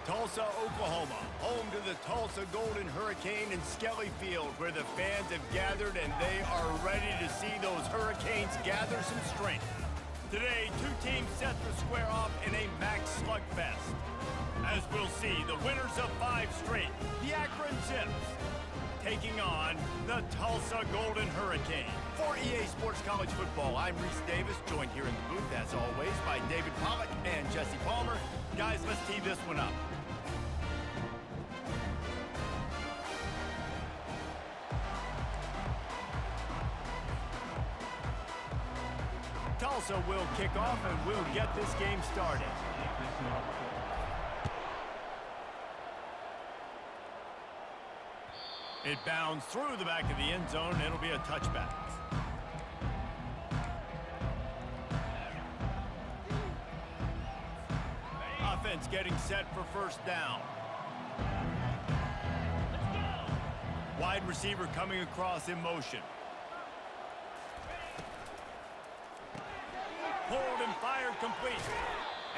Tulsa, Oklahoma, home to the Tulsa Golden Hurricane in Skelly Field, where the fans have gathered and they are ready to see those Hurricanes gather some strength. Today, two teams set to square off in a max slugfest. As we'll see, the winners of 5 straight, the Akron Zips, taking on the Tulsa Golden Hurricane. For EA Sports College Football, I'm Reese Davis, joined here in the booth, as always, by David Pollock and Jesse Palmer. Guys, let's tee this one up. Tulsa will kick off and we'll get this game started. It bounds through the back of the end zone, and it'll be a touchback. Offense getting set for first down. Wide receiver coming across in motion. Pulled and fired complete.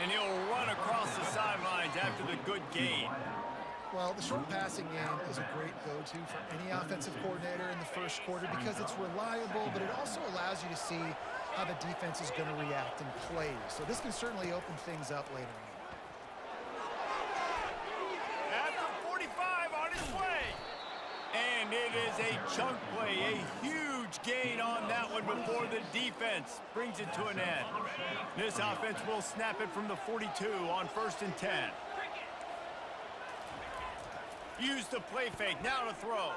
And he'll run across the sidelines after the good gain. Well, the short passing game is a great go-to for any offensive coordinator in the first quarter because it's reliable, but it also allows you to see how the defense is going to react and play. So this can certainly open things up later on. After 45 on his way. And it is a chunk play, a huge gain on that one before the defense brings it to an end. This offense will snap it from the 42 on 1st and 10. Use the play fake, now to throw.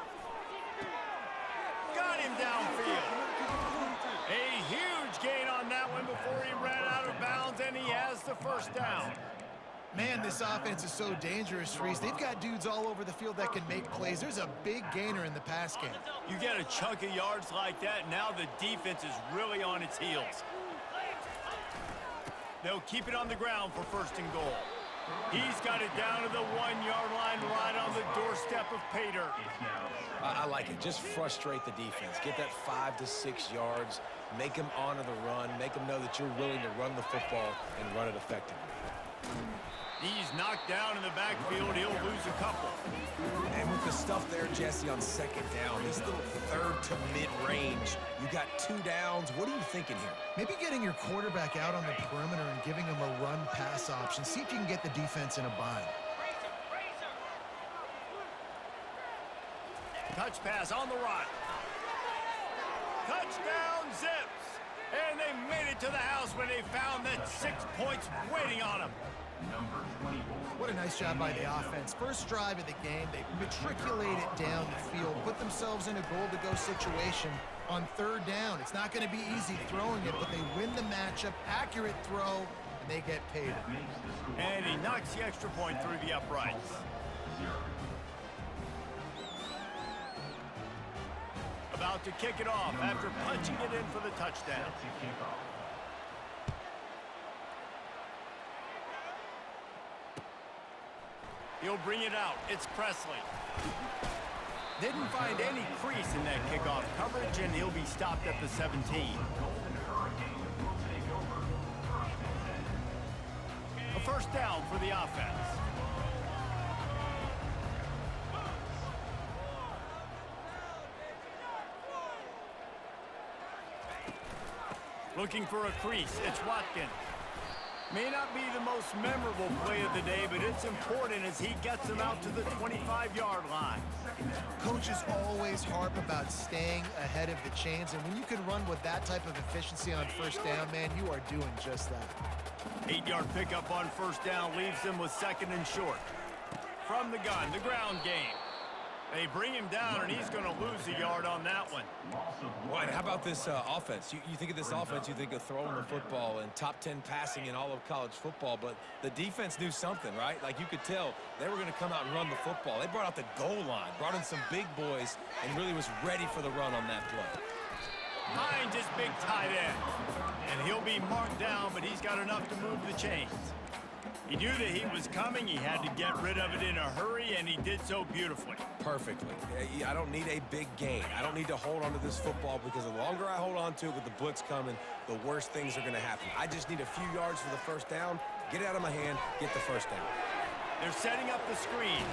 Got him downfield. A huge gain on that one before he ran out of bounds, and he has the first down. Man, this offense is so dangerous, Reese. They've got dudes all over the field that can make plays. There's a big gainer in the pass game. You get a chunk of yards like that, now the defense is really on its heels. They'll keep it on the ground for 1st and goal. He's got it down to the 1-yard line, right on the doorstep of pay dirt. I like it. Just frustrate the defense. Get that 5 to 6 yards. Make them honor the run. Make them know that you're willing to run the football and run it effectively. He's knocked down in the backfield. He'll lose a couple. And with the stuff there, Jesse, on 2nd down, this little 3rd to mid-range, you got 2 downs. What are you thinking here? Maybe getting your quarterback out on the perimeter and giving him a run-pass option. See if you can get the defense in a bind. Touch pass on the right. Touchdown, Zips. And they made it to the house when they found that 6 points waiting on them. What a nice job by the offense. First drive of the game, they matriculate it down the field, put themselves in a goal-to-go situation on 3rd down. It's not going to be easy throwing it, but they win the matchup, accurate throw, and they get paid. And he knocks the extra point through the uprights. About to kick it off after punching it in for the touchdown. He'll bring it out. It's Presley. Didn't find any crease in that kickoff coverage, and he'll be stopped at the 17. A first down for the offense. Looking for a crease. It's Watkins. May not be the most memorable play of the day, but it's important as he gets them out to the 25-yard line. Coaches always harp about staying ahead of the chains, and when you can run with that type of efficiency on 1st down, man, you are doing just that. 8-yard pickup on 1st down leaves them with 2nd and short. From the gun, the ground game. They bring him down, and he's going to lose a yard on that one. Well, and how about this offense? You think of this offense, you think of throwing the football and top 10 passing in all of college football, but the defense knew something, right? Like you could tell they were going to come out and run the football. They brought out the goal line, brought in some big boys, and really was ready for the run on that play. Finds his big tight end, and he'll be marked down, but he's got enough to move the chains. He knew that he was coming. He had to get rid of it in a hurry, and he did so beautifully. Perfectly. I don't need a big gain. I don't need to hold on to this football because the longer I hold on to it with the blitz coming, the worse things are going to happen. I just need a few yards for the first down, get it out of my hand, get the first down. They're setting up the screen.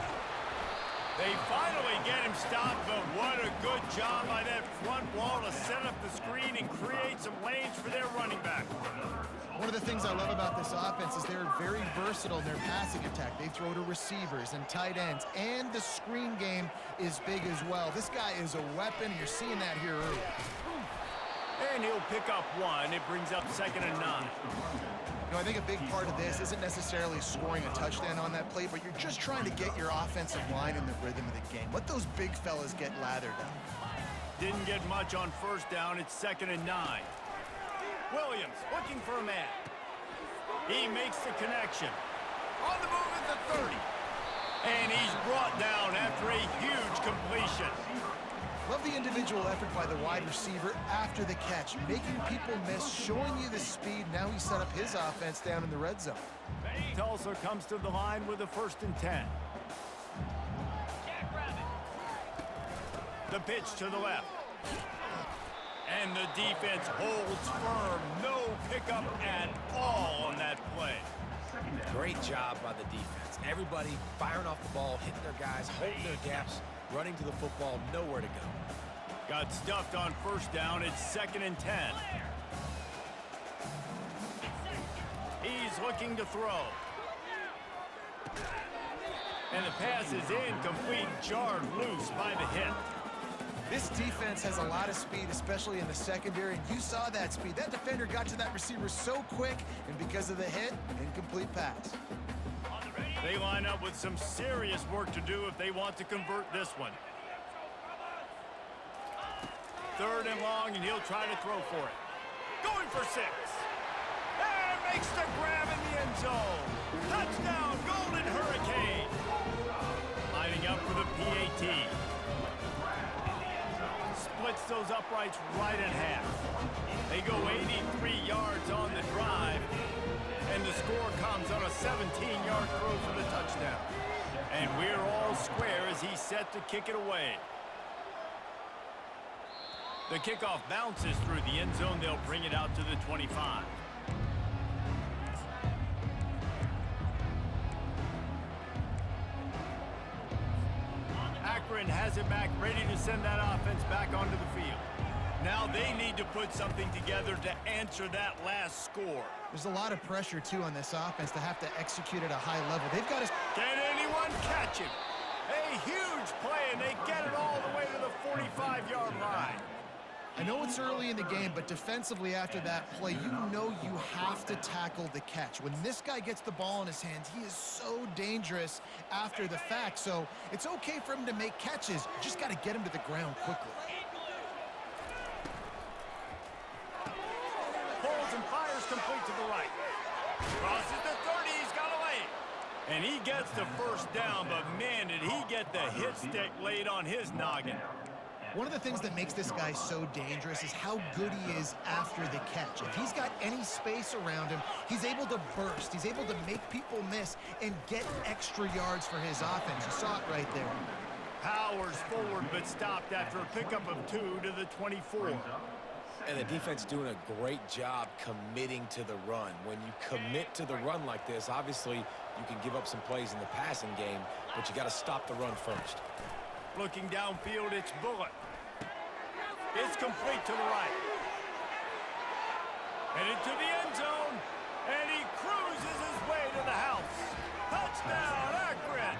They finally get him stopped, but what a good job by that front wall to set up the screen and create some lanes for their running back. One of the things I love about this offense is they're very versatile in their passing attack. They throw to receivers and tight ends, and the screen game is big as well. This guy is a weapon, and you're seeing that here early. And he'll pick up one. It brings up 2nd and 9. You know, I think a big part of this isn't necessarily scoring a touchdown on that play, but you're just trying to get your offensive line in the rhythm of the game. Let those big fellas get lathered up. Didn't get much on 1st down. It's 2nd and 9. Williams looking for a man. He makes the connection. On the move at the 30. And he's brought down after a huge completion. Love the individual effort by the wide receiver after the catch, making people miss, showing you the speed. Now he set up his offense down in the red zone. Tulsa comes to the line with a 1st and 10. The pitch to the left. And the defense holds firm. No pickup at all on that play. Great job by the defense. Everybody firing off the ball, hitting their guys, holding their gaps, running to the football, nowhere to go. Got stuffed on 1st down. It's 2nd and 10. He's looking to throw. And the pass is incomplete, jarred loose by the hit. This defense has a lot of speed, especially in the secondary, and you saw that speed. That defender got to that receiver so quick, and because of the hit, incomplete pass. They line up with some serious work to do if they want to convert this one. 3rd and long, and he'll try to throw for it. Going for 6. And makes the grab in the end zone. Touchdown, Golden Hurricane. Lining up for the PAT. Splits those uprights right in half. They go 83 yards on the drive, and the score comes on a 17-yard throw for the touchdown. And we're all square as he's set to kick it away. The kickoff bounces through the end zone. They'll bring it out to the 25. Akron has it back, ready to send that offense back onto the field. Now they need to put something together to answer that last score. There's a lot of pressure, too, on this offense to have to execute at a high level. They've got to... Can anyone catch him? A huge play, and they get it all the way to the 45-yard line. I know it's early in the game, but defensively after that play, you know you have to tackle the catch. When this guy gets the ball in his hands, he is so dangerous after the fact. So it's okay for him to make catches. You just got to get him to the ground quickly. Pulls and fires complete to the right. Crosses the 30, he's got a lane. And he gets the 1st down, but man, did he get the hit stick laid on his noggin. One of the things that makes this guy so dangerous is how good he is after the catch. If he's got any space around him, he's able to burst. He's able to make people miss and get extra yards for his offense. You saw it right there. Powers forward, but stopped after a pickup of 2 to the 24. And the defense doing a great job committing to the run. When you commit to the run like this, obviously you can give up some plays in the passing game, but you got to stop the run first. Looking downfield, it's Bullock. It's complete to the right. Headed to the end zone, and he cruises his way to the house. Touchdown, Akron!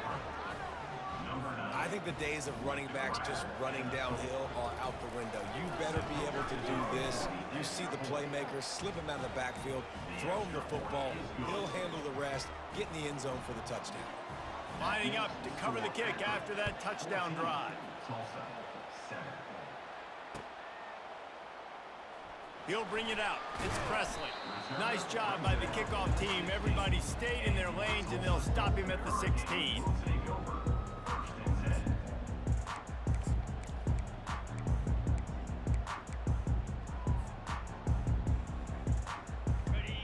I think the days of running backs just running downhill are out the window. You better be able to do this. You see the playmaker, slip him out of the backfield, throw him the football, he'll handle the rest, get in the end zone for the touchdown. Lining up to cover the kick after that touchdown drive. He'll bring it out. It's Presley. Nice job by the kickoff team. Everybody stayed in their lanes, and they'll stop him at the 16.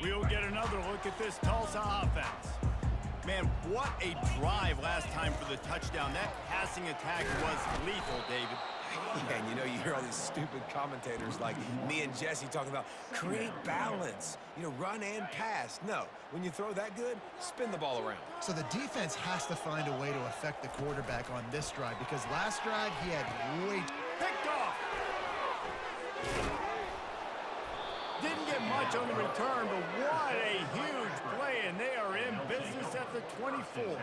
We'll get another look at this Tulsa offense. Man, what a drive last time for the touchdown. That passing attack was lethal, David. Yeah, And, you know, you hear all these stupid commentators like me and Jesse talking about create balance, you know, run and pass. No, when you throw that good, spin the ball around. So the defense has to find a way to affect the quarterback on this drive because last drive he had Picked off. Didn't get much on the return, but what a huge play, and they are in business at the 24.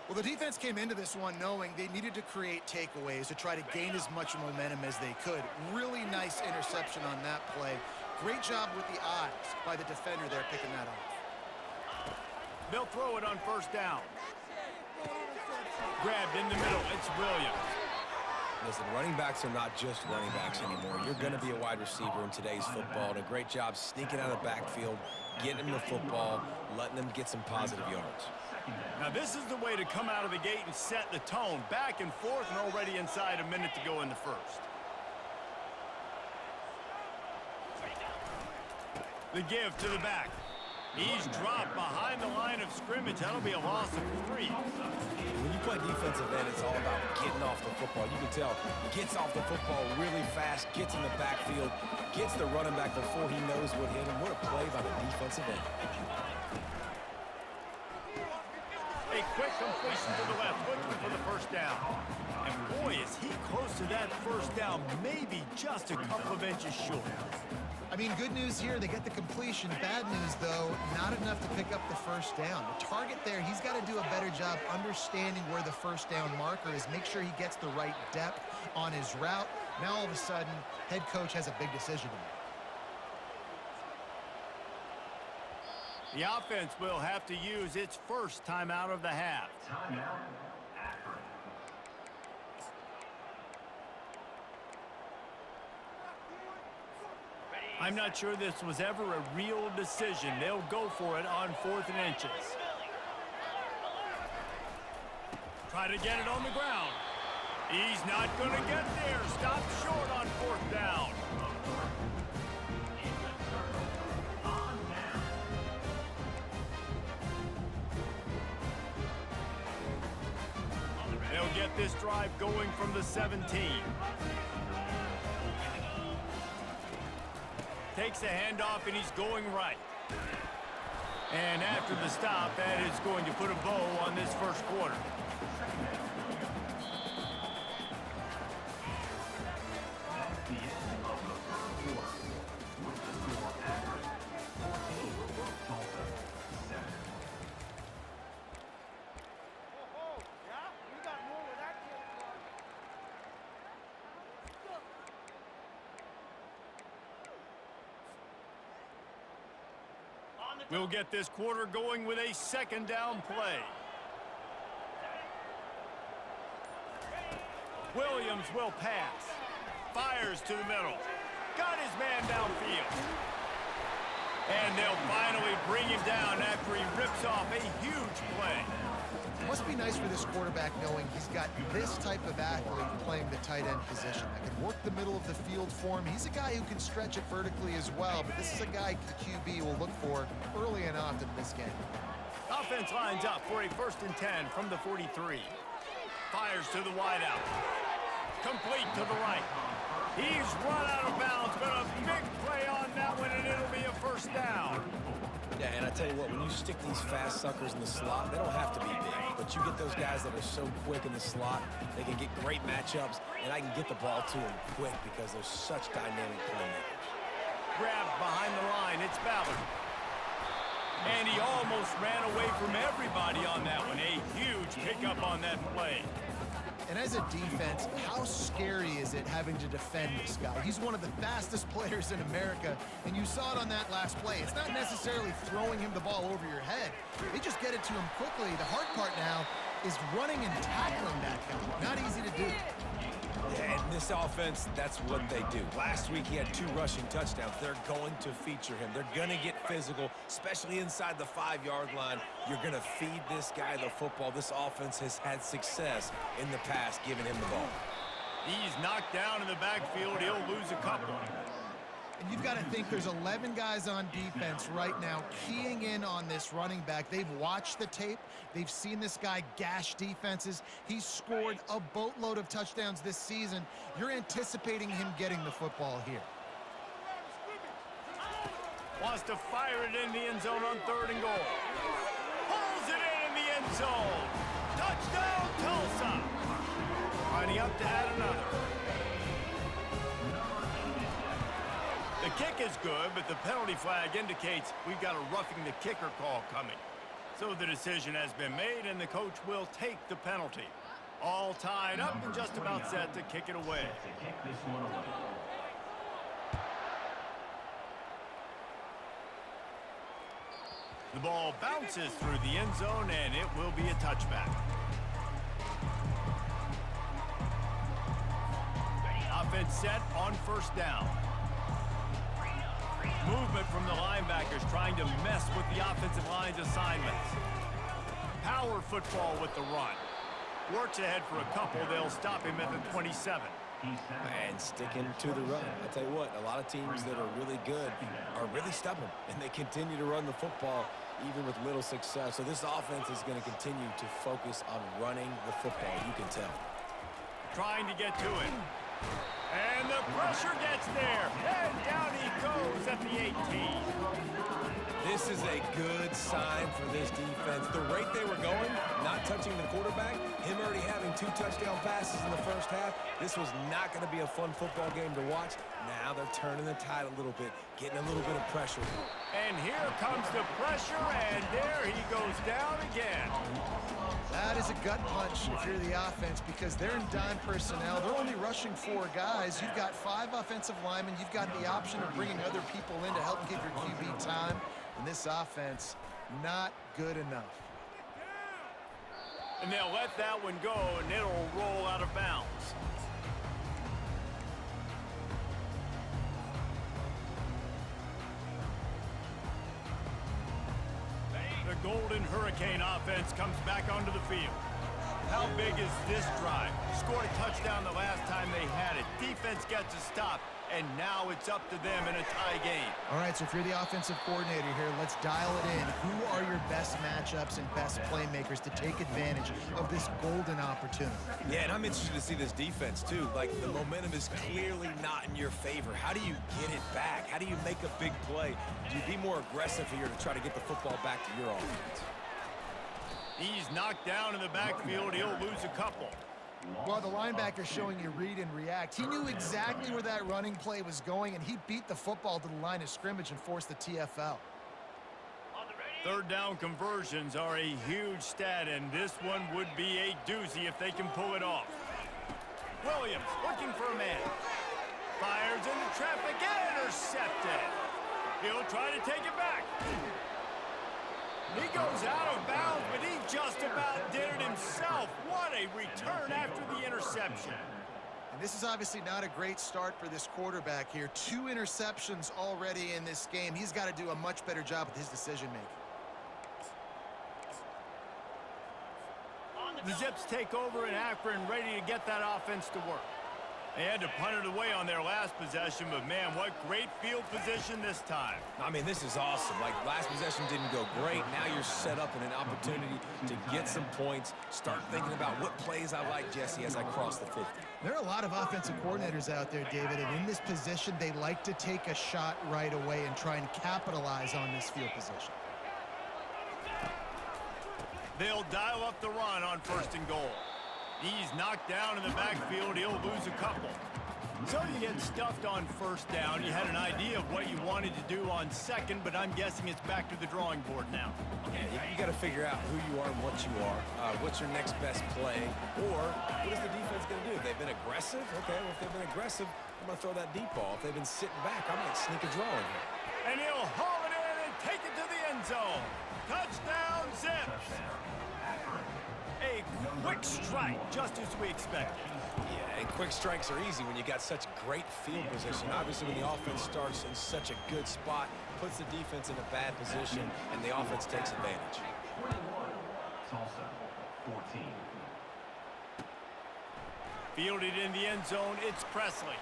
Well, the defense came into this one knowing they needed to create takeaways to try to gain as much momentum as they could. Really nice interception on that play. Great job with the eyes by the defender there picking that off. They'll throw it on first down. Grabbed in the middle. It's Williams. Listen, running backs are not just running backs anymore. You're going to be a wide receiver in today's football. And a great job sneaking out of the backfield, getting them the football, letting them get some positive yards. Now, this is the way to come out of the gate and set the tone. Back and forth and already inside a minute to go in the first. The give to the back. He's dropped behind the line of scrimmage. That'll be a loss of 3. When you play defensive end, it's all about getting off the football. You can tell, gets off the football really fast, gets in the backfield, gets the running back before he knows what hit him. What a play by the defensive end. A quick completion to the left, looking for the first down. And boy, is he close to that first down, maybe just a couple of inches short. I mean, good news here, they get the completion. Bad news, though, not enough to pick up the first down. The target there, he's got to do a better job understanding where the first down marker is, make sure he gets the right depth on his route. Now, all of a sudden, head coach has a big decision to make. The offense will have to use its first timeout of the half. I'm not sure this was ever a real decision. They'll go for it on 4th and inches. Try to get it on the ground. He's not going to get there. Stop short on 4th down. They'll get this drive going from the 17. Takes the handoff, and he's going right. And after the stop, that is going to put a bow on this first quarter. We'll get this quarter going with a second down play. Williams will pass. Fires to the middle. Got his man downfield. And they'll finally bring him down after he rips off a huge play. Must be nice for this quarterback knowing he's got this type of athlete playing the tight end position that can work the middle of the field for him. He's a guy who can stretch it vertically as well, but this is a guy the QB will look for early and often in this game. Offense lines up for a 1st and 10 from the 43. Fires to the wideout. Complete to the right. He's run out of bounds, but a big play on that one, and it'll be a first down. Yeah, and I tell you what, when you stick these fast suckers in the slot, they don't have to be big, but you get those guys that are so quick in the slot, they can get great matchups, and I can get the ball to them quick because they're such dynamic playmakers. Grabbed behind the line, it's Ballard. And he almost ran away from everybody on that one. A huge pickup on that play. And as a defense, how scary is it having to defend this guy? He's one of the fastest players in America, and you saw it on that last play. It's not necessarily throwing him the ball over your head. They just get it to him quickly. The hard part now is running and tackling that guy. Not easy to do. Yeah, in this offense, that's what they do. Last week, he had 2 rushing touchdowns. They're going to feature him. They're going to get physical, especially inside the 5-yard line. You're going to feed this guy the football. This offense has had success in the past giving him the ball. He's knocked down in the backfield. He'll lose a couple. And you've got to think there's 11 guys on defense right now keying in on this running back. They've watched the tape. They've seen this guy gash defenses. He's scored a boatload of touchdowns this season. You're anticipating him getting the football here. Wants to fire it in the end zone on 3rd and goal. Pulls it in the end zone. Touchdown, Tulsa. Lining up to add another. The kick is good, but the penalty flag indicates we've got a roughing the kicker call coming. So the decision has been made, and the coach will take the penalty. All tied up and just about set to kick it away. The ball bounces through the end zone, and it will be a touchback. Offense set on 1st down. Movement from the linebackers trying to mess with the offensive line's assignments. Power football with the run. Works ahead for a couple. They'll stop him at the 27. And sticking to the run. I tell you what, a lot of teams that are really good are really stubborn, and they continue to run the football even with little success. So this offense is going to continue to focus on running the football, you can tell. Trying to get to it. And the pressure gets there. And down he goes at the 18. This is a good sign for this defense. The rate they were going, not touching the quarterback, him already having 2 touchdown passes in the first half, this was not going to be a fun football game to watch. Now they're turning the tide a little bit, getting a little bit of pressure. And here comes the pressure, and there he goes down again. That is a gut punch if you're the offense, because they're in dime personnel. They're only rushing 4 guys. You've got 5 offensive linemen. You've got the option of bringing other people in to help give your QB time. And this offense, not good enough. And they'll let that one go, and it'll roll out of bounds. The Golden Hurricane offense comes back onto the field. How big is this drive? Scored a touchdown the last time they had it. Defense gets a stop, and now it's up to them in a tie game. All right, so if you're the offensive coordinator here, let's dial it in. Who are your best matchups and best playmakers to take advantage of this golden opportunity? Yeah, and I'm interested to see this defense, too. Like, the momentum is clearly not in your favor. How do you get it back? How do you make a big play? Do you be more aggressive here to try to get the football back to your offense? He's knocked down in the backfield. He'll lose a couple. Well, the linebacker's showing you read and react. He knew exactly where that running play was going, and he beat the football to the line of scrimmage and forced the TFL. 3rd down conversions are a huge stat, and this one would be a doozy if they can pull it off. Williams looking for a man. Fires into traffic and intercepted. He'll try to take it back. He goes out of bounds, but he just about did it himself. What a return after the interception. And this is obviously not a great start for this quarterback here. 2 interceptions already in this game. He's got to do a much better job with his decision-making. The Zips take over in Akron, ready to get that offense to work. They had to punt it away on their last possession, but man, what great field position this time. I mean, this is awesome. Like, last possession didn't go great. Now you're set up in an opportunity to get some points. Start thinking about what plays I like, Jesse, as I cross the 50. There are a lot of offensive coordinators out there, David, and in this position, they like to take a shot right away and try and capitalize on this field position. They'll dial up the run on 1st and goal. He's knocked down in the backfield. He'll lose a couple. So you get stuffed on 1st down. You had an idea of what you wanted to do on 2nd, but I'm guessing it's back to the drawing board now. Yeah, you got to figure out who you are and what you are. What's your next best play? Or what is the defense going to do? If they've been aggressive, okay, well, if they've been aggressive, I'm going to throw that deep ball. If they've been sitting back, I might sneak a draw in here. And he'll haul it in and take it to the end zone. Touchdown, Zips. A quick strike, just as we expected. Yeah, and quick strikes are easy when you got such great field position. Obviously, when the offense starts in such a good spot, puts the defense in a bad position, and the offense takes advantage. Tulsa, 14. Fielded in the end zone, it's Presley.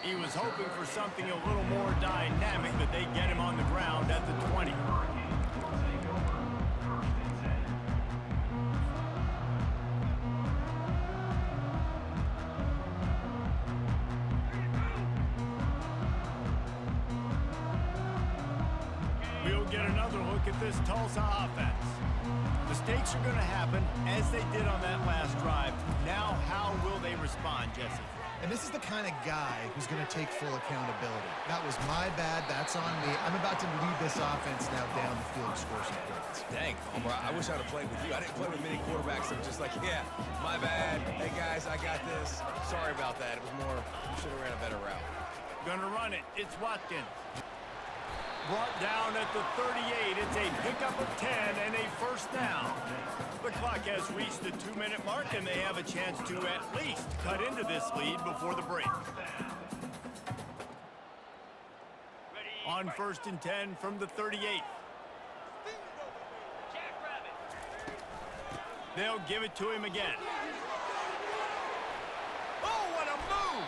He was hoping for something a little more dynamic, but they get him on the ground at the 20. We'll get another look at this Tulsa offense. Mistakes are going to happen, as they did on that last drive. Now, how will they respond, Jesse? And this is the kind of guy who's going to take full accountability. That was my bad. That's on me. I'm about to lead this offense now down the field and score some points. Dang, Homer, I wish I would have played with you. I didn't play with many quarterbacks that were just like, yeah, my bad. Hey, guys, I got this. Sorry about that. It was more, you should have ran a better route. Gonna run it. It's Watkins. Brought down at the 38. It's a pickup of 10 and a first down. The clock has reached the 2-minute mark, and they have a chance to at least cut into this lead before the break. On 1st and 10 from the 38. They'll give it to him again. Oh, what a move!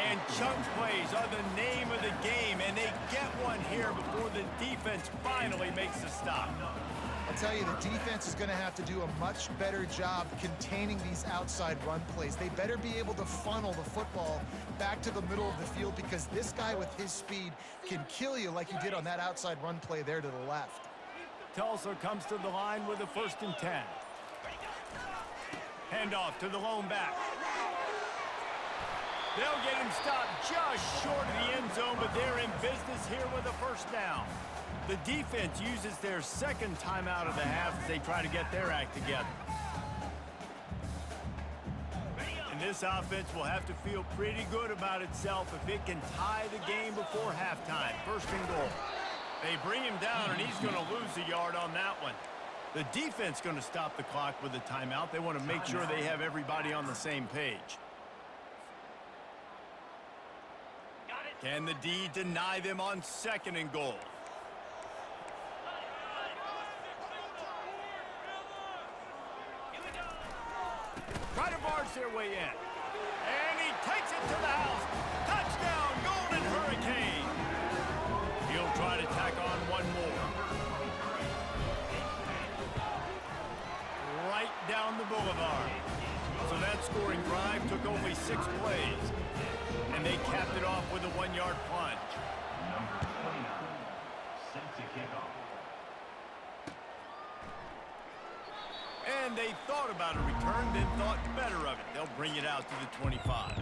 And chunk plays are the name of the game, and they get one here before the defense finally makes a stop. I'll tell you, the defense is going to have to do a much better job containing these outside run plays. They better be able to funnel the football back to the middle of the field, because this guy with his speed can kill you like he did on that outside run play there to the left. Tulsa comes to the line with a 1st and 10. Handoff to the lone back. They'll get him stopped just short of the end zone, but they're in business here with a first down. The defense uses their second timeout of the half as they try to get their act together. And this offense will have to feel pretty good about itself if it can tie the game before halftime. 1st and goal. They bring him down, and he's going to lose a yard on that one. The defense going to stop the clock with a timeout. They want to make sure they have everybody on the same page. Can the D deny them on 2nd and goal? Try to barge their way in. And he takes it to the house. Touchdown, Golden Hurricane. He'll try to tack on one more. Right down the boulevard. So that scoring drive took only 6 plays. And they capped it off with a 1-yard plunge. Number 29, set to kick off. And they thought about a return, then thought better of it. They'll bring it out to the 25.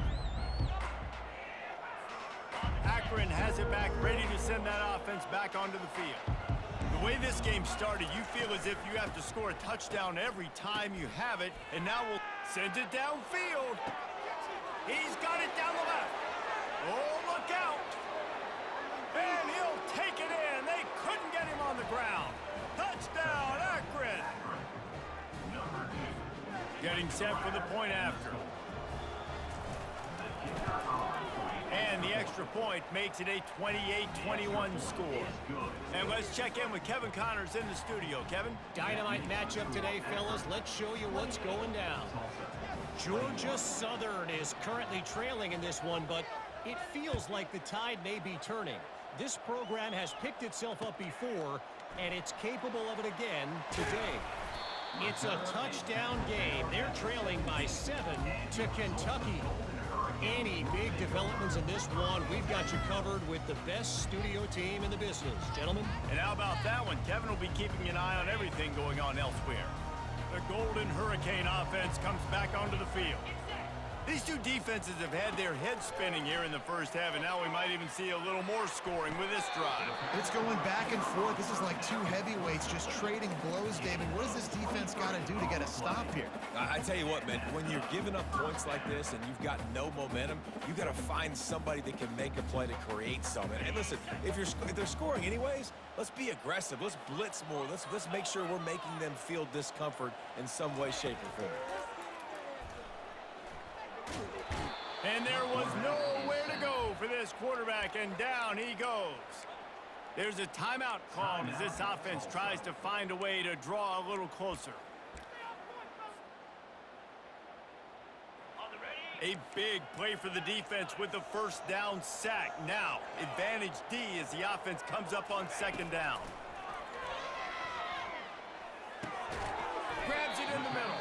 Akron has it back, ready to send that offense back onto the field. The way this game started, you feel as if you have to score a touchdown every time you have it, and now we'll send it downfield. He's got it down the left. Oh, look out. And he'll take it in. They couldn't get him on the ground. Touchdown, Akron. Getting set for the point after. And the extra point makes it a 28-21 score. And let's check in with Kevin Connors in the studio. Kevin? Dynamite matchup today, fellas. Let's show you what's going down. Georgia Southern is currently trailing in this one, but it feels like the tide may be turning. This program has picked itself up before, and it's capable of it again today. It's a touchdown game. They're trailing by 7 to Kentucky. Any big developments in this one, we've got you covered with the best studio team in the business. Gentlemen? And how about that one? Kevin will be keeping an eye on everything going on elsewhere. The Golden Hurricane offense comes back onto the field. These two defenses have had their heads spinning here in the first half, and now we might even see a little more scoring with this drive. It's going back and forth. This is like two heavyweights just trading blows, David. What does this defense got to do to get a stop here? I tell you what, man, when you're giving up points like this and you've got no momentum, you got to find somebody that can make a play to create something. And listen, if they're scoring anyways, let's be aggressive. Let's blitz more. Let's make sure we're making them feel discomfort in some way, shape, or form. And there was nowhere to go for this quarterback, and down he goes. There's a timeout called as this offense tries to find a way to draw a little closer. A big play for the defense with the first down sack. Now, advantage D as the offense comes up on second down. Grabs it in the middle.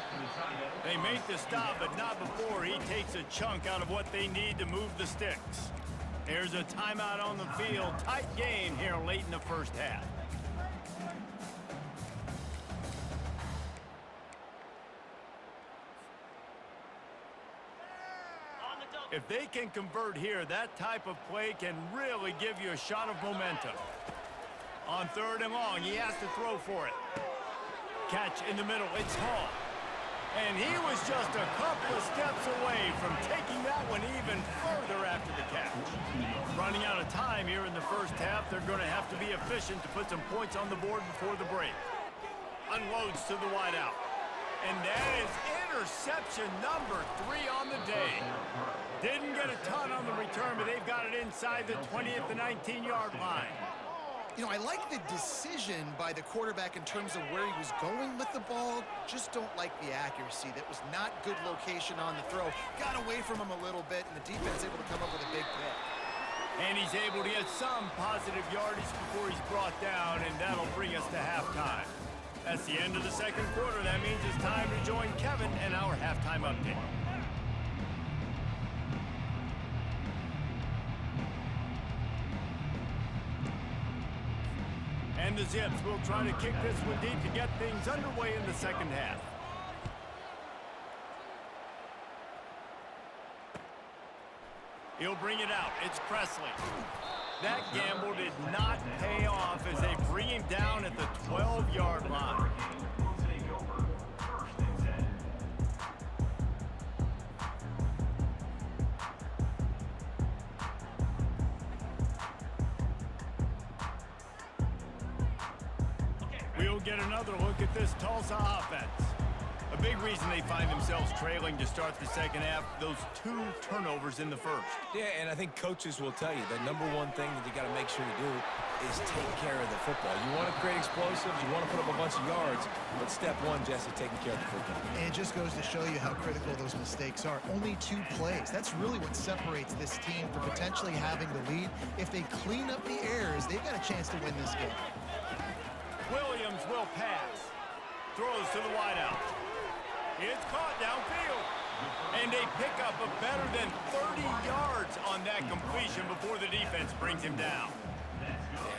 They make the stop, but not before he takes a chunk out of what they need to move the sticks. There's a timeout on the field. Tight game here late in the first half. If they can convert here, that type of play can really give you a shot of momentum. On third and long, he has to throw for it. Catch in the middle, it's Hall. And he was just a couple of steps away from taking that one even further after the catch. Running out of time here in the first half, they're going to have to be efficient to put some points on the board before the break. Unloads to the wideout. And that is interception number 3 on the day. Didn't get a ton on the return, but they've got it inside the 20 at the 19-yard line. You know, I like the decision by the quarterback in terms of where he was going with the ball. Just don't like the accuracy. That was not good location on the throw. Got away from him a little bit, and the defense able to come up with a big pick. And he's able to get some positive yardage before he's brought down, and that'll bring us to halftime. That's the end of the second quarter. That means it's time to join Kevin and our halftime update. And the Zips will try to kick this one deep to get things underway in the second half. He'll bring it out. It's Presley. That gamble did not pay off as they bring him down at the 12-yard line. We'll get another look at this Tulsa offense. A big reason they find themselves trailing to start the second half, those 2 turnovers in the first. Yeah, and I think coaches will tell you the number one thing that you got to make sure you do is take care of the football. You want to create explosives, you want to put up a bunch of yards, but step one, Jesse, taking care of the football. And it just goes to show you how critical those mistakes are. Only 2 plays. That's really what separates this team from potentially having the lead. If they clean up the errors, they've got a chance to win this game. Williams will pass. Throws to the wideout. It's caught downfield. And they pick up a better than 30 yards on that completion before the defense brings him down.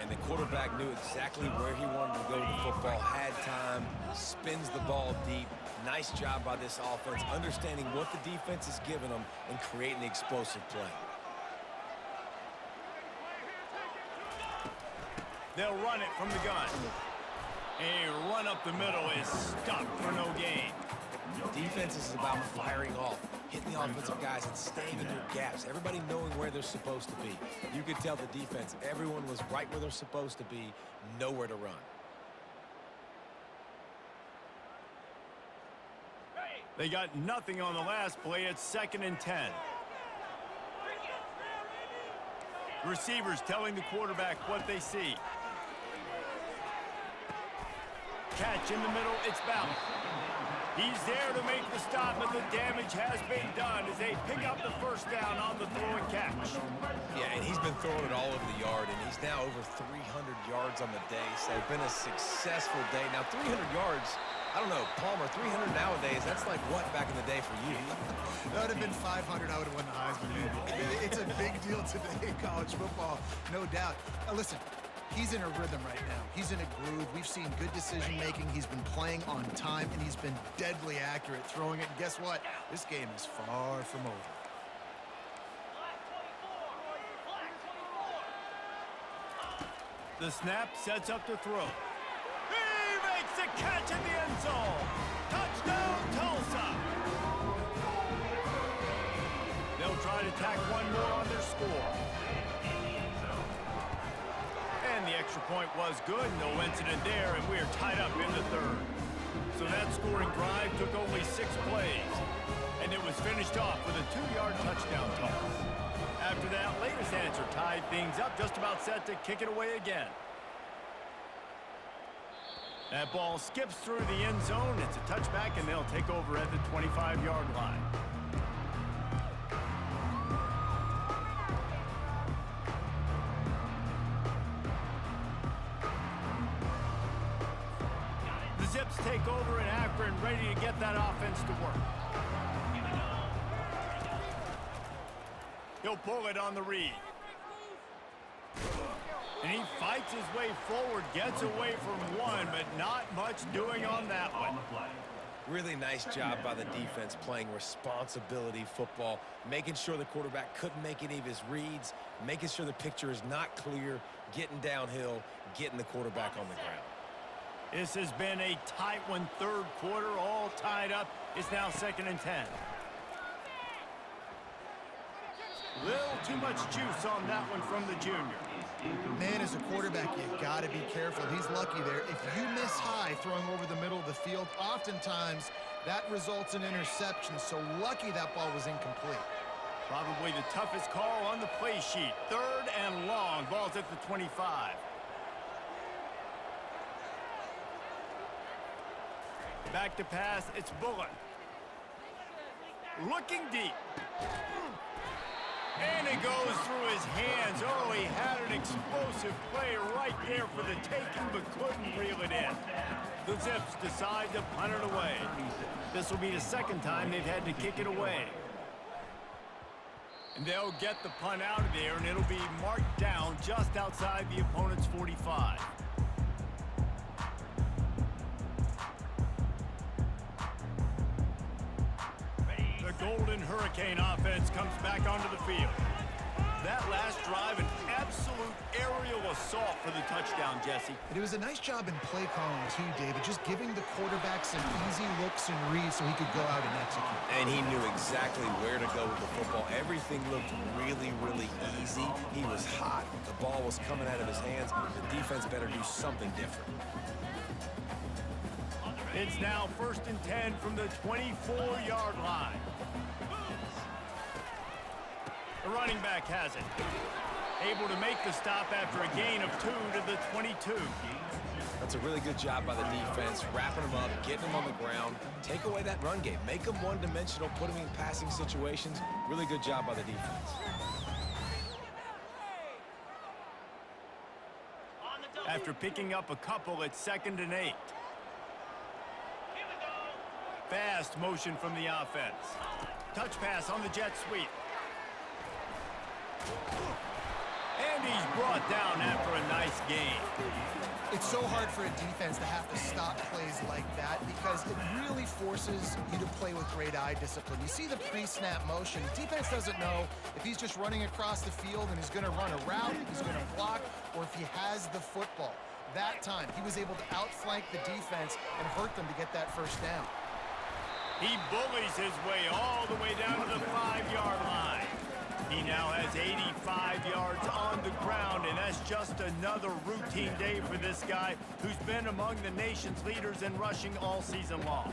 And the quarterback knew exactly where he wanted to go with the football, had time, spins the ball deep. Nice job by this offense, understanding what the defense is giving them and creating the explosive play. They'll run it from the gun. A run up the middle is stopped for no gain. Defense is about firing off, hitting the offensive guys and staying in their gaps. Everybody knowing where they're supposed to be. You could tell the defense, everyone was right where they're supposed to be, nowhere to run. They got nothing on the last play. It's 2nd and 10. Receivers telling the quarterback what they see. Catch in the middle, it's bounced. He's there to make the stop, but the damage has been done as they pick up the first down on the throw and catch. Yeah, and he's been throwing it all over the yard, and he's now over 300 yards on the day, so it's been a successful day. Now, 300 yards, I don't know, Palmer, 300 nowadays, that's like what back in the day for you? That would have been 500. I would have won the Heisman. It's a big deal today in college football, no doubt. Listen. He's in a rhythm right now. He's in a groove. We've seen good decision-making. He's been playing on time, and he's been deadly accurate throwing it. And guess what? This game is far from over. The snap sets up the throw. He makes the catch in the end zone. Touchdown, Tulsa. They'll try to tack one more on their score. And the extra point was good. No incident there, and we are tied up in the third. So that scoring drive took only 6 plays, and it was finished off with a 2-yard touchdown toss. After that latest answer tied things up, just about set to kick it away again. That ball skips through the end zone. It's a touchback, and they'll take over at the 25-yard line. Zips take over in Akron, ready to get that offense to work. He'll pull it on the read. And he fights his way forward, gets away from one, but not much doing on that one. Really nice job by the defense playing responsibility football, making sure the quarterback couldn't make any of his reads, making sure the picture is not clear, getting downhill, getting the quarterback on the ground. This has been a tight one, third quarter, all tied up. It's now 2nd and 10. Little too much juice on that one from the junior. Man, as a quarterback, you got to be careful. He's lucky there. If you miss high throwing over the middle of the field, oftentimes that results in interception. So lucky that ball was incomplete. Probably the toughest call on the play sheet. 3rd and long. Ball's at the 25. Back to pass. It's Bullock. Looking deep. And it goes through his hands. Oh, he had an explosive play right there for the taking, but couldn't reel it in. The Zips decide to punt it away. This will be the 2nd time they've had to kick it away. And they'll get the punt out of there, and it'll be marked down just outside the opponent's 45. The Golden Hurricane offense comes back onto the field. That last drive, an absolute aerial assault for the touchdown, Jesse. It was a nice job in play calling too, David, just giving the quarterback some easy looks and reads so he could go out and execute. And he knew exactly where to go with the football. Everything looked really, really easy. He was hot. The ball was coming out of his hands. The defense better do something different. It's now 1st and 10 from the 24-yard line. The running back has it. Able to make the stop after a gain of 2 to the 22. That's a really good job by the defense, wrapping them up, getting them on the ground. Take away that run game. Make them one-dimensional, put them in passing situations. Really good job by the defense. After picking up a couple, it's 2nd and 8. Fast motion from the offense. Touch pass on the jet sweep. And he's brought down after a nice gain. It's so hard for a defense to have to stop plays like that because it really forces you to play with great eye discipline. You see the pre-snap motion. Defense doesn't know if he's just running across the field and he's going to run a route, he's going to block, or if he has the football. That time, he was able to outflank the defense and hurt them to get that first down. He bullies his way all the way down to the 5-yard line. He now has 85 yards on the ground, and that's just another routine day for this guy who's been among the nation's leaders in rushing all season long.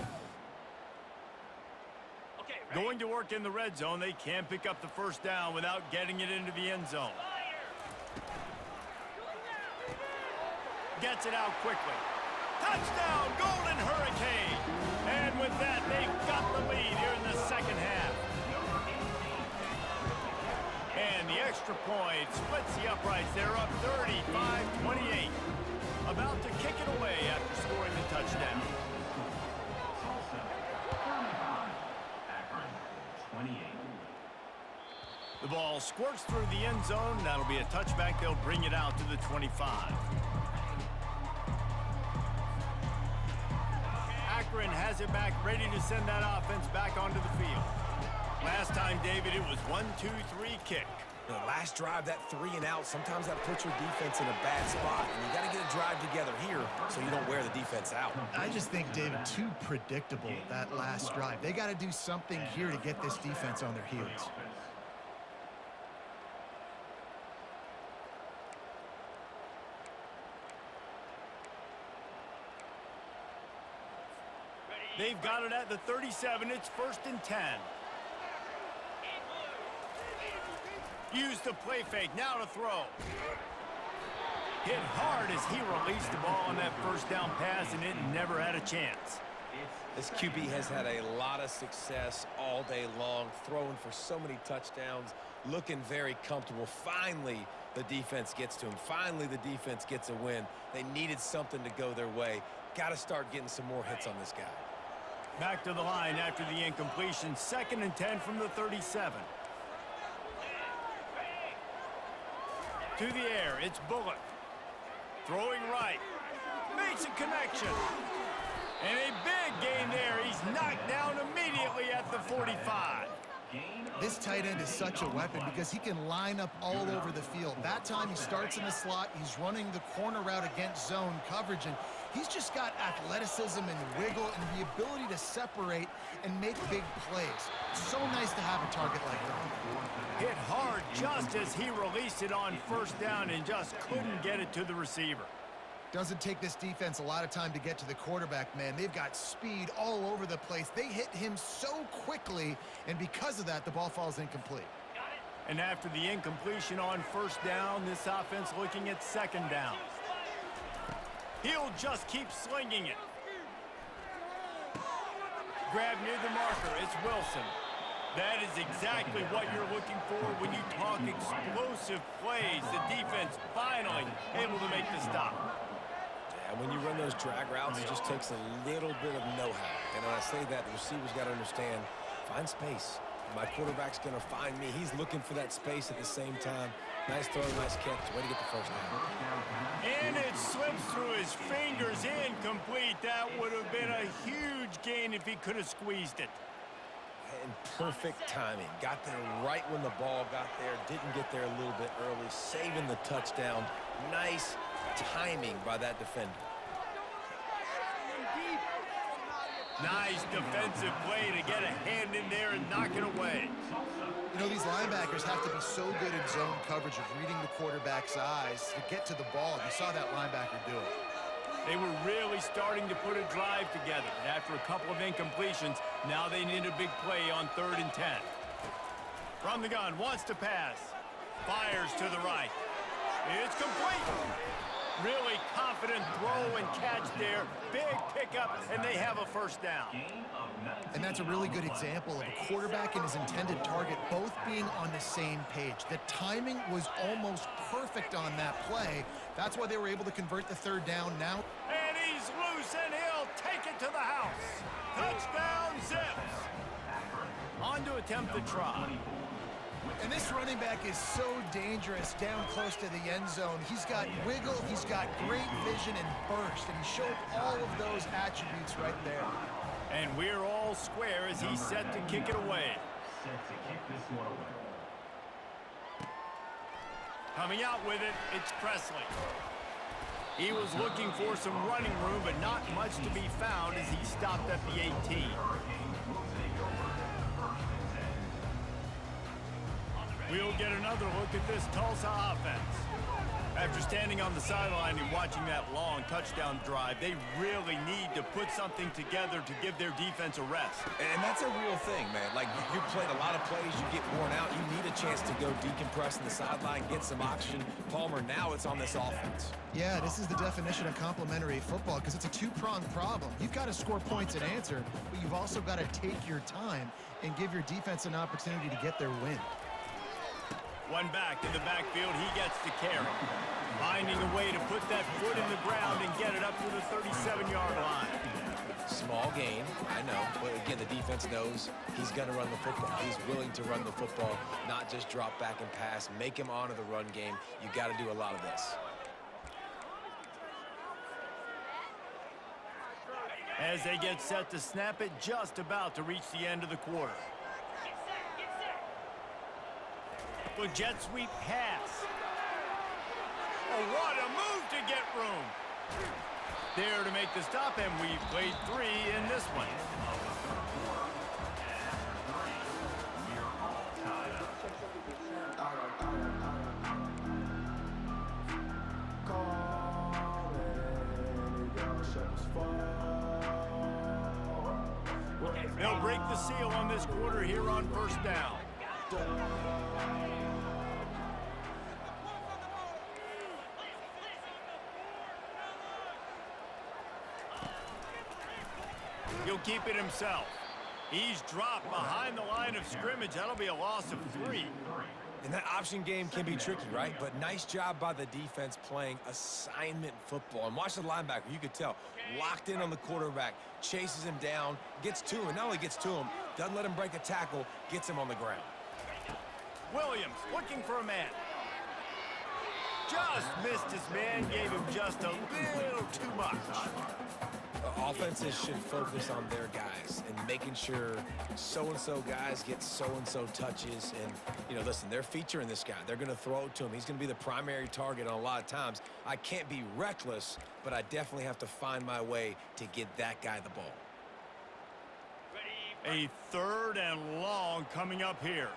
Going to work in the red zone, they can't pick up the first down without getting it into the end zone. Gets it out quickly. Touchdown, Golden Hurricane! And with that, they've got the lead here in the 2nd half. And the extra point splits the uprights. They're up 35-28. About to kick it away after scoring the touchdown. The ball squirts through the end zone. That'll be a touchback. They'll bring it out to the 25. Akron has it back, ready to send that offense back onto the field. Last time, David, it was 1-2-3 kick. The last drive, that 3 and out, sometimes that puts your defense in a bad spot, and you got to get a drive together here so you don't wear the defense out. I just think, David, too predictable, that last drive. They got to do something here to get this defense on their heels. They've got it at the 37. It's 1st and 10. Use the play fake. Now to throw. Hit hard as he released the ball on that first down pass, and it never had a chance. This QB has had a lot of success all day long, throwing for so many touchdowns, looking very comfortable. Finally, the defense gets to him. Finally, the defense gets a win. They needed something to go their way. Got to start getting some more hits on this guy. Back to the line after the incompletion. 2nd and 10 from the 37. To the air, it's Bullock. Throwing right. Makes a connection. And a big gain there. He's knocked down immediately at the 45. This tight end is such a weapon because he can line up all over the field. That time he starts in the slot. He's running the corner route against zone coverage, and he's just got athleticism and wiggle and the ability to separate and make big plays. So nice to have a target like that. Hit hard just as he released it on 1st down and just couldn't get it to the receiver. Doesn't take this defense a lot of time to get to the quarterback, man. They've got speed all over the place. They hit him so quickly, and because of that, the ball falls incomplete. And after the incompletion on 1st down, this offense looking at 2nd down. He'll just keep slinging it. Grab near the marker, it's Wilson. That is exactly what you're looking for when you talk explosive plays. The defense finally able to make the stop. And when you run those drag routes, it just takes a little bit of know-how. And when I say that, the receiver's got to understand, find space. My quarterback's going to find me. He's looking for that space at the same time. Nice throw, nice catch. Way to get the 1st down. And it slips through his fingers, incomplete. That would have been a huge gain if he could have squeezed it. And perfect timing. Got there right when the ball got there. Didn't get there a little bit early. Saving the touchdown. Nice timing by that defender. Nice defensive play to get a hand in there and knock it away. You know, these linebackers have to be so good in zone coverage of reading the quarterback's eyes to get to the ball. You saw that linebacker do it. They were really starting to put a drive together. And after a couple of incompletions, now they need a big play on 3rd and 10. From the gun, wants to pass. Fires to the right. It's complete. Really confident throw and catch there. Big pickup, and they have a 1st down. And that's a really good example of a quarterback and his intended target both being on the same page. The timing was almost perfect on that play. That's why they were able to convert the 3rd down now. And he's loose, and he'll take it to the house. Touchdown, Zips. On to attempt the try. And this running back is so dangerous down close to the end zone. He's got wiggle, he's got great vision and burst, and he showed all of those attributes right there. And we're all square as he's set to kick it away. Set to kick this one away. Coming out with it, it's Presley. He was looking for some running room, but not much to be found as he stopped at the 18. We'll get another look at this Tulsa offense. After standing on the sideline and watching that long touchdown drive, they really need to put something together to give their defense a rest. And that's a real thing, man. Like, you played a lot of plays, you get worn out, you need a chance to go decompress in the sideline, get some oxygen. Palmer, now it's on this offense. Yeah, this is the definition of complementary football because it's a two-pronged problem. You've got to score points and answer, but you've also got to take your time and give your defense an opportunity to get their win. One back in the backfield, he gets the carry. Finding a way to put that foot in the ground and get it up to the 37-yard line. Small gain, I know, but again, the defense knows he's going to run the football. He's willing to run the football, not just drop back and pass, make him honor the run game. You got to do a lot of this. As they get set to snap it, just about to reach the end of the quarter. A jet sweep pass. Oh, what a move to get room. There to make the stop, and we've played 3 in this one. They'll break the seal on this quarter here on 1st down. He'll keep it himself. He's dropped behind the line of scrimmage. That'll be a loss of 3. And that option game can be tricky, right? But nice job by the defense playing assignment football. And watch the linebacker. You could tell. Locked in on the quarterback. Chases him down. Gets to him. Not only gets to him, doesn't let him break a tackle. Gets him on the ground. Williams looking for a man. Just missed his man. Gave him just a little too much. Offenses should focus on their guys and making sure so-and-so guys get so-and-so touches. And, you know, listen, they're featuring this guy. They're going to throw it to him. He's going to be the primary target on a lot of times. I can't be reckless, but I definitely have to find my way to get that guy the ball. A 3rd and long coming up here.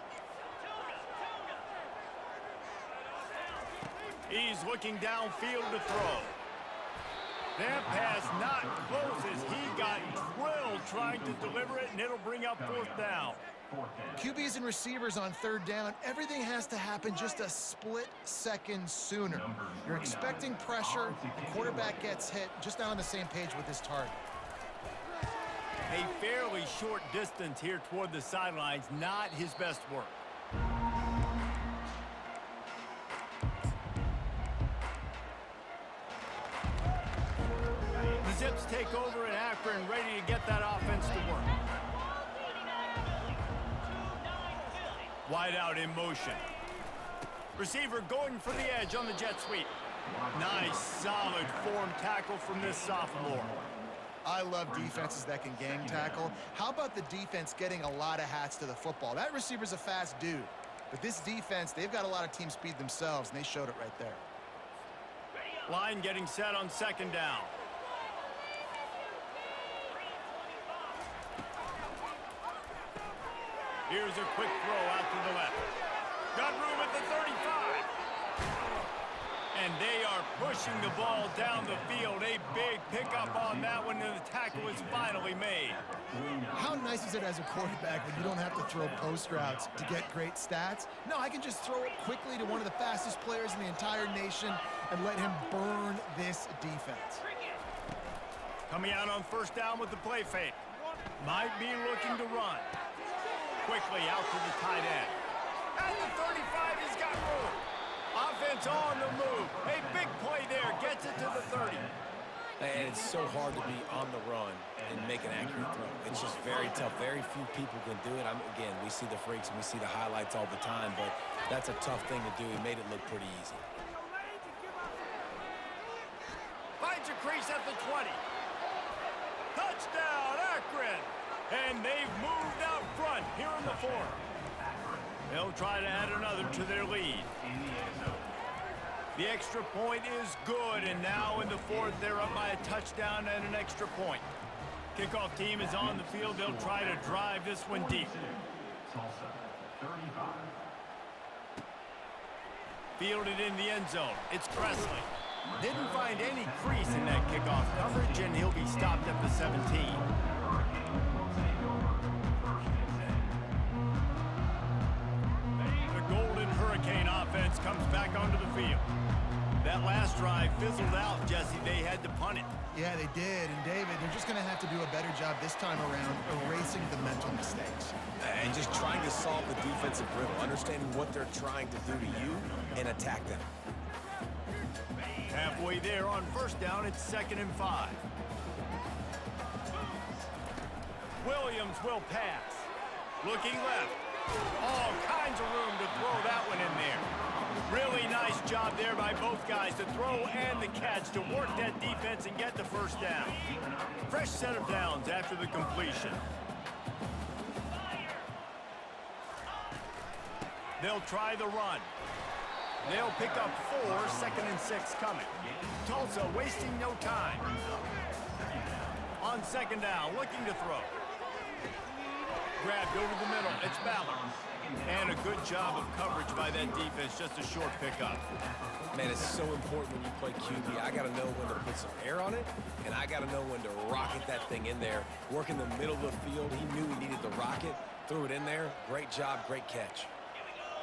He's looking downfield to throw. That pass not close as he got drilled trying to deliver it, and it'll bring up 4th down. QBs and receivers on 3rd down, everything has to happen just a split second sooner. You're expecting pressure, the quarterback gets hit, just not on the same page with his target. A fairly short distance here toward the sidelines, not his best work. The Zips take over in Akron, ready to get that offense to work. Wide out in motion. Receiver going for the edge on the jet sweep. Nice, solid form tackle from this sophomore. I love defenses that can gang tackle. How about the defense getting a lot of hats to the football? That receiver's a fast dude. But this defense, they've got a lot of team speed themselves, and they showed it right there. Line getting set on 2nd down. Here's a quick throw out to the left. Got room at the 35. And they are pushing the ball down the field. A big pickup on that one, and the tackle is finally made. How nice is it as a quarterback when you don't have to throw post routes to get great stats? No, I can just throw it quickly to one of the fastest players in the entire nation and let him burn this defense. Coming out on 1st down with the play fake. Might be looking to run. Quickly out to the tight end. At the 35, he's got room. Offense on the move. A big play there. Gets it to the 30. And it's so hard to be on the run and make an accurate throw. It's just very tough. Very few people can do it. Again, we see the freaks and we see the highlights all the time, but that's a tough thing to do. He made it look pretty easy. Finds a crease at the 20. Touchdown, Akron. And they've moved out front here in the 4th. They'll try to add another to their lead. The extra point is good, and now in the 4th, they're up by a touchdown and an extra point. Kickoff team is on the field. They'll try to drive this one deep. Tulsa, 35. Fielded in the end zone. It's Presley. Didn't find any crease in that kickoff coverage, and he'll be stopped at the 17. Hurricane offense comes back onto the field. That last drive fizzled out, Jesse. They had to punt it. Yeah, they did. And, David, they're just going to have to do a better job this time around erasing the mental mistakes. And just trying to solve the defensive riddle, understanding what they're trying to do to you and attack them. Halfway there on 1st down, it's 2nd and 5. Williams will pass. Looking left. All kinds of room to throw that one in there. Really nice job there by both guys to throw and the catch to work that defense and get the 1st down. Fresh set of downs after the completion. They'll try the run. They'll pick up 4, 2nd and 6 coming. Tulsa wasting no time. On 2nd down, looking to throw. Grabbed over the middle. It's Ballard. And a good job of coverage by that defense. Just a short pickup. Man, it's so important when you play QB. I got to know when to put some air on it, and I got to know when to rocket that thing in there. Work in the middle of the field. He knew he needed the rocket. Threw it in there. Great job, great catch.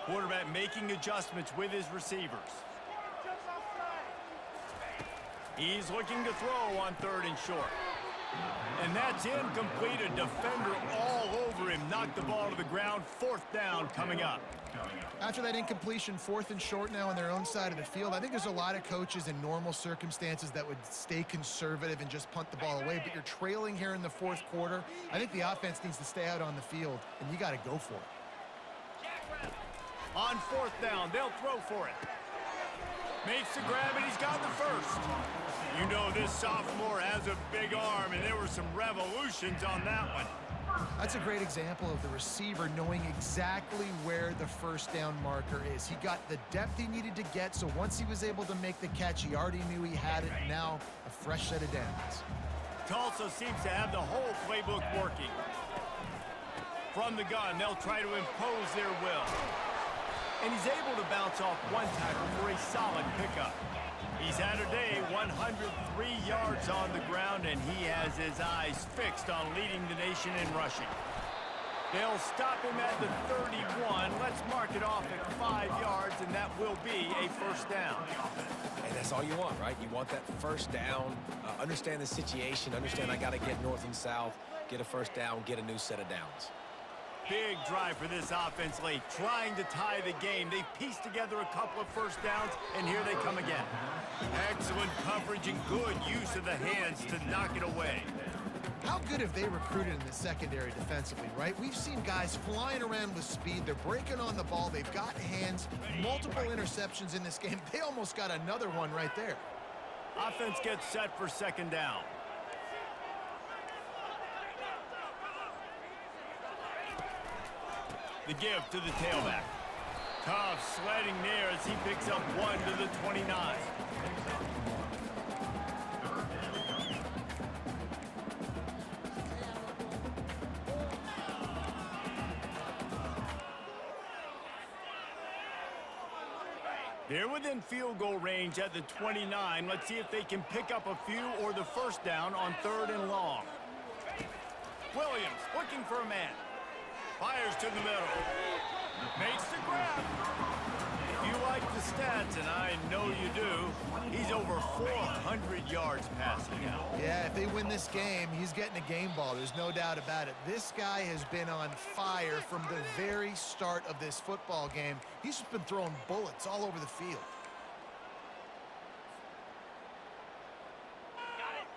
Quarterback making adjustments with his receivers. He's looking to throw on 3rd and short. And that's incomplete. A defender all over him. Knocked the ball to the ground. 4th down coming up. After that incompletion, 4th and short now on their own side of the field, I think there's a lot of coaches in normal circumstances that would stay conservative and just punt the ball away. But you're trailing here in the 4th quarter. I think the offense needs to stay out on the field, and you got to go for it. On 4th down, they'll throw for it. Makes the grab, and he's got the first. You know this sophomore has a big arm, and there were some revolutions on that one. That's a great example of the receiver knowing exactly where the 1st down marker is. He got the depth he needed to get, so once he was able to make the catch, he already knew he had it. Now, a fresh set of downs. Tulsa seems to have the whole playbook working. From the gun, they'll try to impose their will. And he's able to bounce off one tackle for a solid pickup. He's had a day, 103 yards on the ground, and he has his eyes fixed on leading the nation in rushing. They'll stop him at the 31. Let's mark it off at 5 yards, and that will be a 1st down. And that's all you want, right? You want that 1st down, understand the situation, understand I got to get north and south, get a 1st down, get a new set of downs. Big drive for this offense late, trying to tie the game. They've pieced together a couple of 1st downs, and here they come again. Excellent coverage and good use of the hands to knock it away. How good have they recruited in the secondary defensively, right? We've seen guys flying around with speed. They're breaking on the ball. They've got hands, multiple interceptions in this game. They almost got another one right there. Offense gets set for 2nd down. The give to the tailback. Tough sledding there as he picks up 1 to the 29. They're within field goal range at the 29. Let's see if they can pick up a few or the 1st down on 3rd and long. Williams looking for a man. Fires to the middle. Makes the grab. If you like the stats, and I know you do, he's over 400 yards passing now. Yeah, if they win this game, he's getting a game ball. There's no doubt about it. This guy has been on fire from the very start of this football game. He's just been throwing bullets all over the field.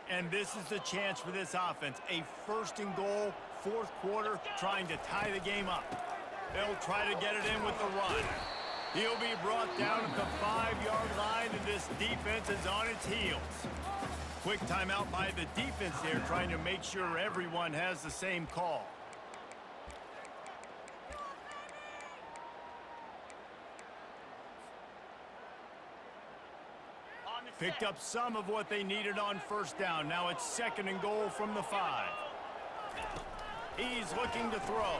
And this is the chance for this offense. A 1st and goal, 4th quarter, trying to tie the game up. They'll try to get it in with the run. He'll be brought down at the 5-yard line, and this defense is on its heels. Quick timeout by the defense there, trying to make sure everyone has the same call. Picked up some of what they needed on 1st down. Now it's 2nd and goal from the 5. He's looking to throw.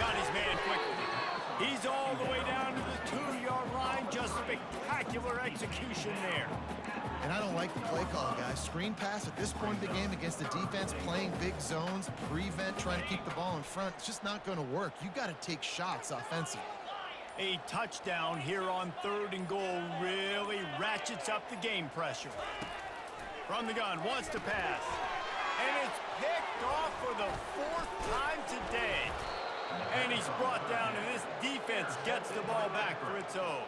Got his man quickly. He's all the way down to the 2-yard line. Just spectacular execution there. And I don't like the play call, guys. Screen pass at this point of the game against the defense playing big zones, prevent, trying to keep the ball in front. It's just not going to work. You got to take shots offensively. A touchdown here on 3rd and goal really ratchets up the game pressure. From the gun, wants to pass. And it's picked off for the 4th time today. And he's brought down, and this defense gets the ball back for its own.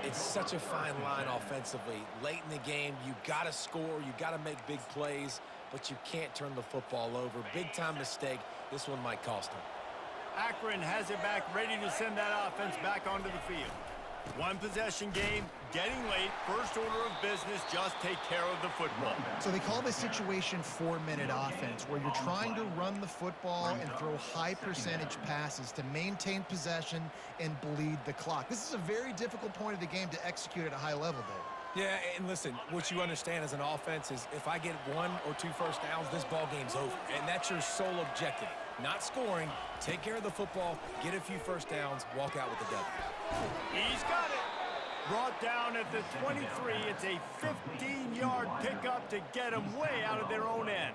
It's such a fine line offensively. Late in the game, you got to score, you got to make big plays, but you can't turn the football over. Big-time mistake. This one might cost him. Akron has it back, ready to send that offense back onto the field. One possession game, getting late, 1st order of business, just take care of the football. So they call this situation 4-minute offense, where you're trying to run the football and throw high percentage passes to maintain possession and bleed the clock. This is a very difficult point of the game to execute at a high level, Dave. Yeah, and listen, what you understand as an offense is if I get 1 or 2 1st downs, this ball game's over. And that's your sole objective. Not scoring, take care of the football, get a few 1st downs, walk out with the W. He's got it. Brought down at the 23. It's a 15-yard pickup to get them way out of their own end.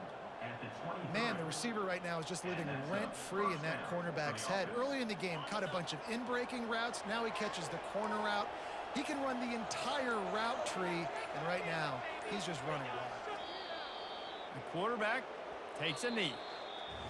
Man, the receiver right now is just living rent-free in that cornerback's head. Early in the game, caught a bunch of in-breaking routes. Now he catches the corner route. He can run the entire route tree, and right now, he's just running wild. The quarterback takes a knee.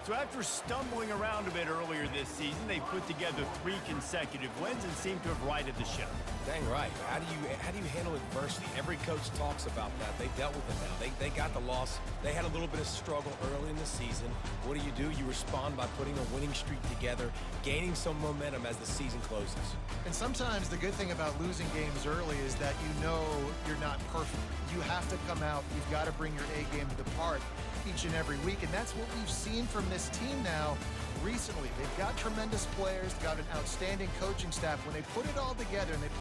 So after stumbling around a bit earlier this season, they've put together 3 consecutive wins and seem to have righted the ship. Dang right. How do you handle adversity? Every coach talks about that. They dealt with it now. They got the loss. They had a little bit of struggle early in the season. What do? You respond by putting a winning streak together, gaining some momentum as the season closes. And sometimes the good thing about losing games early is that you know you're not perfect. You have to come out. You've got to bring your A game to the park each and every week, and that's what we've seen from this team now recently. They've got tremendous players, got an outstanding coaching staff. When they put it all together and they